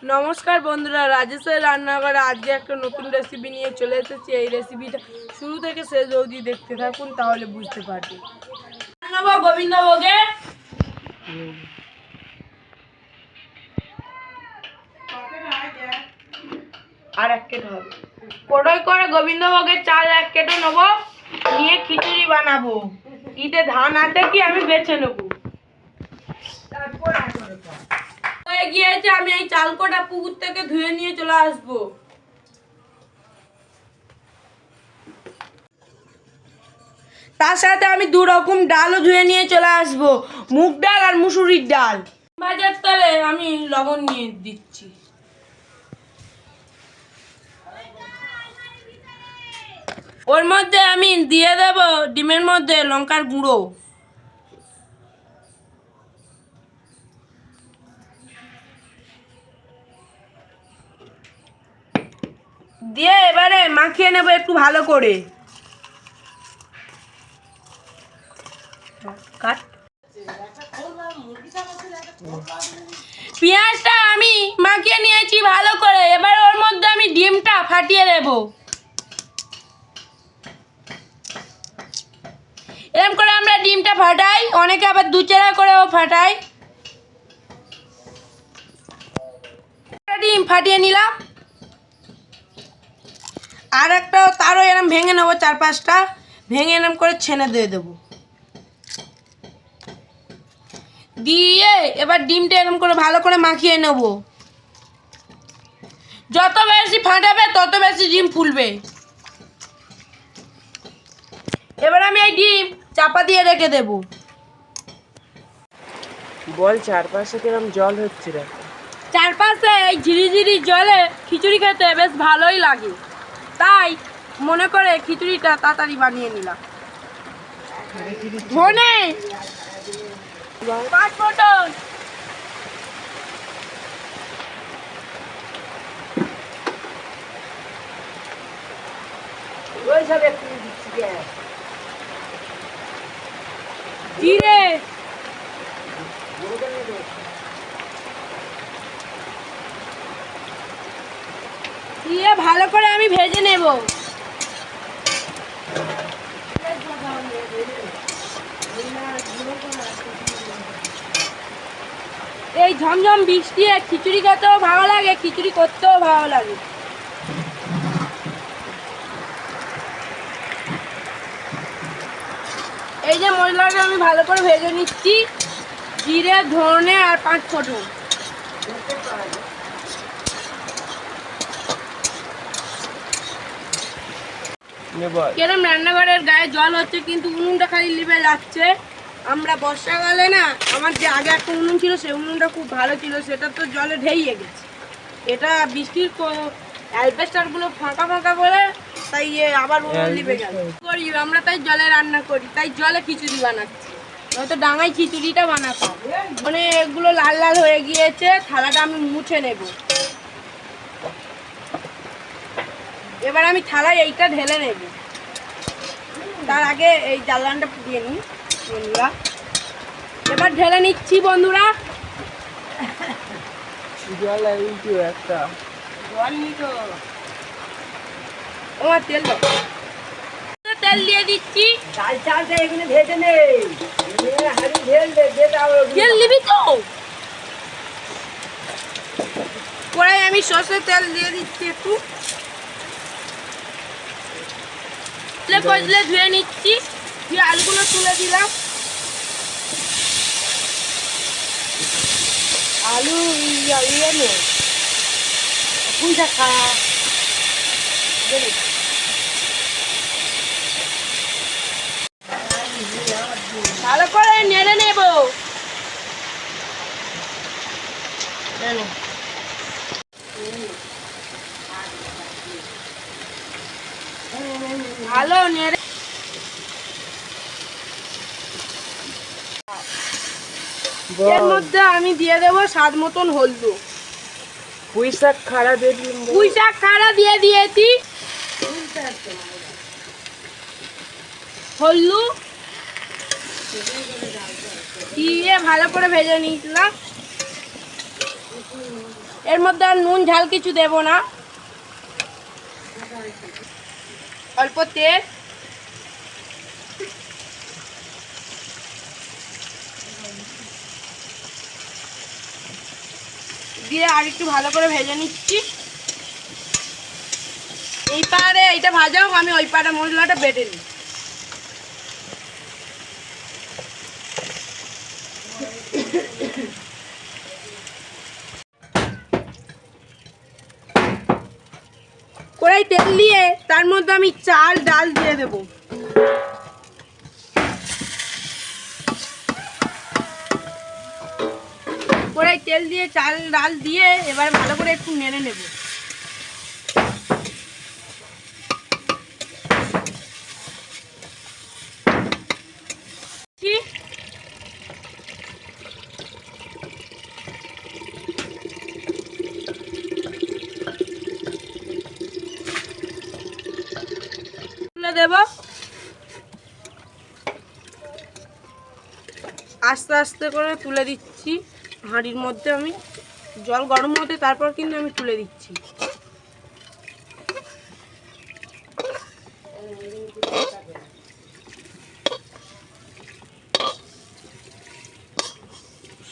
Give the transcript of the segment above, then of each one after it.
नमस्कार बंधुरा राजेश रान्नाघरे आज के एक नतून रेसिपि निये चले एसेछि। এই রেসিপিটা শুরু থেকে শেষ অবধি দেখতে থাকুন তাহলে বুঝতে পারবেন। গোবিন্দভোগে আর এক কেটে হবে কড়াই করে গোবিন্দভোগের চাল এক কেটে নেব, নিয়ে খিচুড়ি বানাবো। ঈদে ধান আছে কি আমি বেছে নেব। হয়ে গিয়েছে, আমি এই চাল কোটা পুকুর থেকে ধুয়ে নিয়ে চলে আসবো। তার সাথে আমি দু রকম ডালও ধুয়ে নিয়ে চলে আসবো, মুগ ডাল আর মুসুরির ডাল। বাজার তলে আমি লবণ নিয়ে দিচ্ছি। ওর মধ্যে আমি দিয়ে দেব ডিমের মধ্যে লঙ্কার গুঁড়ো, দিয়ে এবারে মাখিয়ে নেব একটু ভালো করে। পেঁয়াজটা আমি মাখিয়ে নিয়েছি ভালো করে, এবার ওর মধ্যে আমি ডিমটা ফাটিয়ে দেব। এরকম করে আমরা ডিমটা ফাটাই, অনেকে আবার দুচেরা করেও ফাটাই। ডিম ফাটিয়ে নিলাম, আর একটা তারও এরকম ভেঙে নেবো, 4-5টা ভেঙে এরকম করে ছেনে দিয়ে দেবো। দিয়ে এবার ডিমটা এরকম করে ভালো করে মাখিয়ে নেব। যত বেশি ফাটাবে তত বেশি ডিম ফুলবে। এবার আমি এই ডিম চাপা দিয়ে রেখে দেব। বল চারপাশে কিরম জল হচ্ছে রে? চারপাশে এই ঝিরিঝিরি জলে খিচুড়ি খেতে বেশ ভালোই লাগে, তাই মনে করে খিচুড়িটা তাড়াতাড়ি বানিয়ে নিলাম। ধনে 5 ফোঁটন, জিরে, দিয়ে ভালো করে আমি ভেজে নেব। এই ঝমঝম বৃষ্টি খিচুড়ি খেতেও ভালো লাগে, খিচুড়ি করতেও ভালো লাগে। এই যে মশলাটা আমি ভালো করে ভেজে নিচ্ছি, জিরে, ধনে আর 5 ফোঁটন। কেরম রান্নাঘরের গায়ে জল হচ্ছে, কিন্তু উনুনটা খালি লিভে যাচ্ছে। আমরা বর্ষাকালে না, আমার যে আগে একটা উনুন ছিল সেই উনুনটা খুব ভালো ছিল, সেটা তো জলে ঢেইয়ে গেছে। এটা বৃষ্টির অ্যালবেস্টারগুলো ফাঁকা ফাঁকা বলে তাই আবার উনুন লিভে গেল। করি আমরা, তাই জলে রান্না করি, তাই জলে খিচুড়ি বানাচ্ছি, হয়তো ডাঙায় খিচুড়িটা বানাতাম। মানে এগুলো লাল লাল হয়ে গিয়েছে, থালাটা আমি মুছে নেব। এবার আমি থালায় এইটা ঢেলে নেব, তার আগে এই জ্বালানটা পুড়িয়ে নিই বন্ধুরা। এবার ঢেলে নিচ্ছি বন্ধুরা। জল একটা জল নি তো, আমার তেল দাও। তেল দিয়ে দিচ্ছি। ডাল চালটা এখানে ভেজে নে, হাড়ি ঢেল দে, তেল দিবি তো? কড়াই আমি সর্ষের তেল দিয়ে দিচ্ছি একটু, কজলে ধুয়ে নিচ্ছি, দিয়ে আলুগুলো তুলে দিলাম। আলু পুঁই শাক ভালো করে নেড়ে নেব। ভালো নেড়ে এর মধ্যে আমি দিয়ে দেবো স্বাদ মতন হলুদ। পুঁই শাক খাড়া দিয়ে দিলাম, পুঁই শাক খাড়া দিয়ে দিয়েছি, হলুদ দিয়ে ভালো করে ভেজে নিয়েছিলাম। এর মধ্যে আর নুন ঝাল কিছু দেব না, অল্প তেল, দিয়ে আর একটু ভালো করে ভেজে নিচ্ছি। এই পারে এইটা ভাজা হোক, আমি ওই পারে মশলাটা বেটে নিই। কড়াই তেল দিয়ে তার মধ্যে আমি চাল ডাল দিয়ে দেব। কড়াই তেল দিয়ে চাল ডাল দিয়ে এবার ভালো করে একটু নেড়ে নেব। দেব আস্তে আস্তে করে তুলে দিচ্ছি হাঁড়ির মধ্যে। আমি জল গরম হতে তারপর কিন্তু আমি তুলে দিচ্ছি।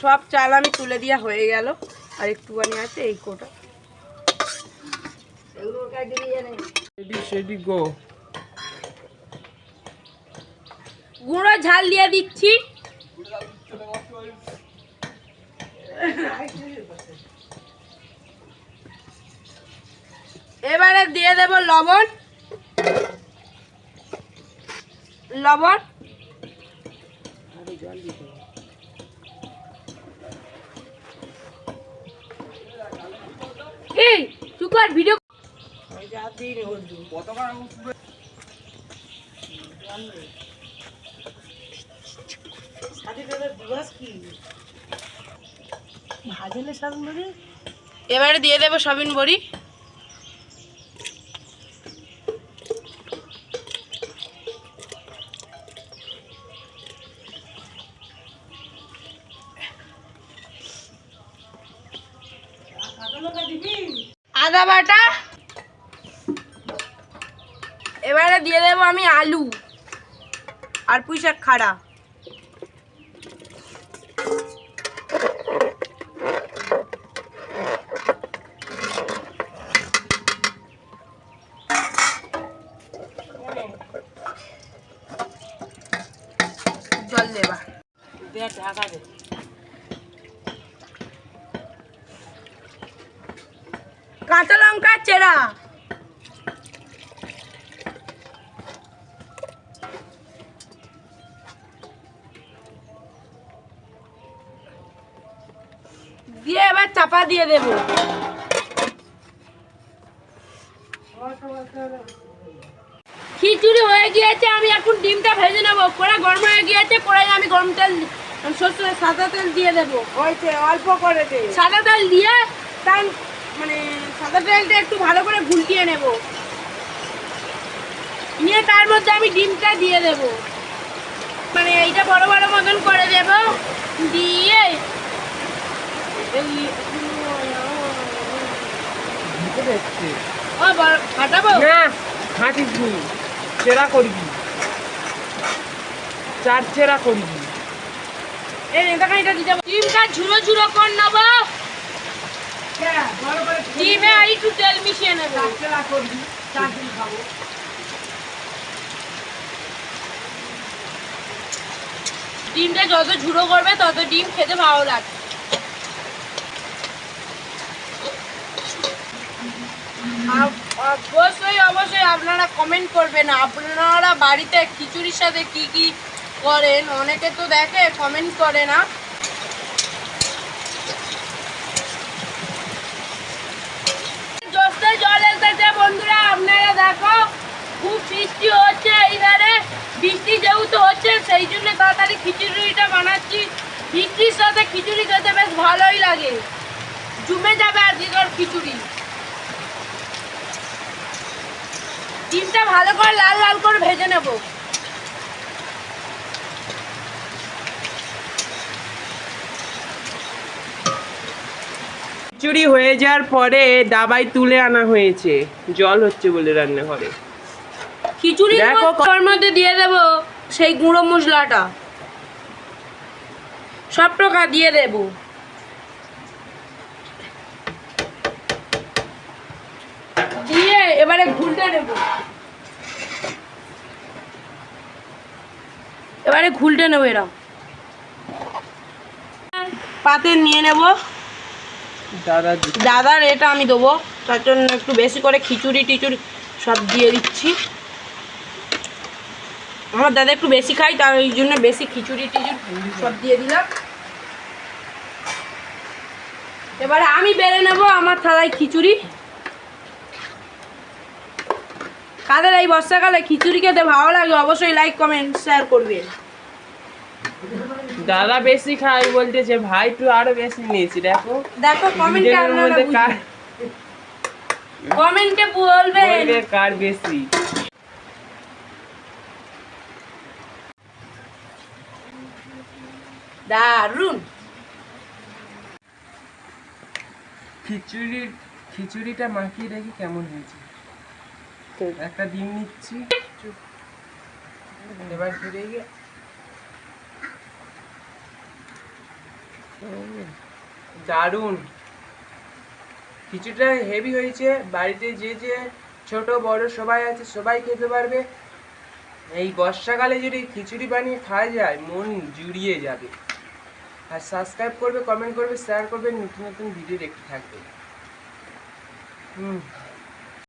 সব চাল আমি তুলে দেওয়া হয়ে গেল, আর একটুখানি আছে এই কোটা। গুঁড়ো ঝাল দিয়ে দিচ্ছি। এবারে দিয়ে দেব লবণ। লবণ এই চুকার ভিডিও এবারে দিয়ে দেবো সবিন বড়ি। আদা বাটা। এবারে দিয়ে দেবো আমি আলু আর পুঁই শাক খাড়া। জল দেবা, ঢাকা দে। কাঁচা লঙ্কা চেরা, দিয়ে এবার চাপা দিয়ে দেব। খিচুড়ি হয়ে গিয়েছে, আমি এখন ডিমটা ভেজে নেবো। কড়াই গরম হয়ে গিয়েছে, কড়াই আমি গরম তেল সাদা তেল দিয়ে দেবো। অল্প করে সাদা তেল দিয়ে তার মানে সাদা তেলটা একটু ভালো করে ঘুলটিয়ে নেব, নিয়ে তার মধ্যে আমি ডিমটা দিয়ে দেব। মানে এইটা বড় বড় মতন করে দেব, দিয়ে ফাটাবো না, ফাটিবি চেরা করবি, চার চেরা করবি। এটা দিতে ডিমটা ঝুড়ো ঝুড়ো করে নেবো, ডিমে আর একটু তেল মিশিয়ে নেবো। ডিমটা যত ঝুড়ো করবে তত ডিম খেতে ভালো লাগবে। অবশ্যই অবশ্যই আপনারা কমেন্ট করবেন, আপনারা বাড়িতে খিচুড়ির সাথে কি কি করেন। অনেকে তো দেখে কমেন্ট করে না। জল এসেছে বন্ধুরা, আপনারা দেখো খুব বৃষ্টি হচ্ছে। এইবারে বৃষ্টি যেহেতু হচ্ছে সেই জন্য তাড়াতাড়ি খিচুড়িটা বানাচ্ছি। বৃষ্টির সাথে খিচুড়ি খেতে বেশ ভালোই লাগে, জমে যাবে আজকের খিচুড়ি। ডিমটা ভালো করে লাল লাল করে ভেজে নেব। খিচুড়ি হয়ে যাওয়ার পরে ডাবাই তুলে আনা হয়েছে, জল হচ্ছে বলে রান্নাঘরে। খিচুড়ির দেখো মধ্যে দিয়ে দেব সেই গুঁড়ো মশলাটা, সব টাকা দিয়ে দেব। দিয়ে এবারে ঘুলতে নেব, এরম পাতে নিয়ে নেব। দাদার এটা আমি দেবো, তার জন্য একটু বেশি করে খিচুড়ি টিচুড়ি সব দিয়ে দিচ্ছি। আমার দাদা একটু বেশি খাই, তার ওই জন্য বেশি খিচুড়ি টিচুড়ি সব দিয়ে দিলাম। এবারে আমি বেড়ে নেব আমার থালায় খিচুড়ি। কাদের এই বর্ষাকালে খিচুড়ি খেতে ভালো লাগে অবশ্যই লাইক কমেন্ট শেয়ার করবে। দাদা বেশি খাই বলতেছে, ভাই তুই আরো বেশি নিয়েছি। দেখো দেখো কমেন্টে আপনারা কমেন্টে বলবেন কার বেশি। দারুন খিচুড়িটা মাখিয়ে রেখে কেমন হয়েছে। একটা ডিম নিচ্ছি, এবার ফিরে গিয়ে দারুন খিচুড়িটা হেভি হয়েছে। বাড়িতে যে যে ছোট বড় সবাই আছে সবাই খেতে পারবে। এই বর্ষাকালে যদি খিচুড়ি বানিয়ে খাওয়া যায় মন জুড়িয়ে যাবে। আর সাবস্ক্রাইব করবে, কমেন্ট করবে, শেয়ার করবে, নতুন নতুন ভিডিও দেখতে থাকবে।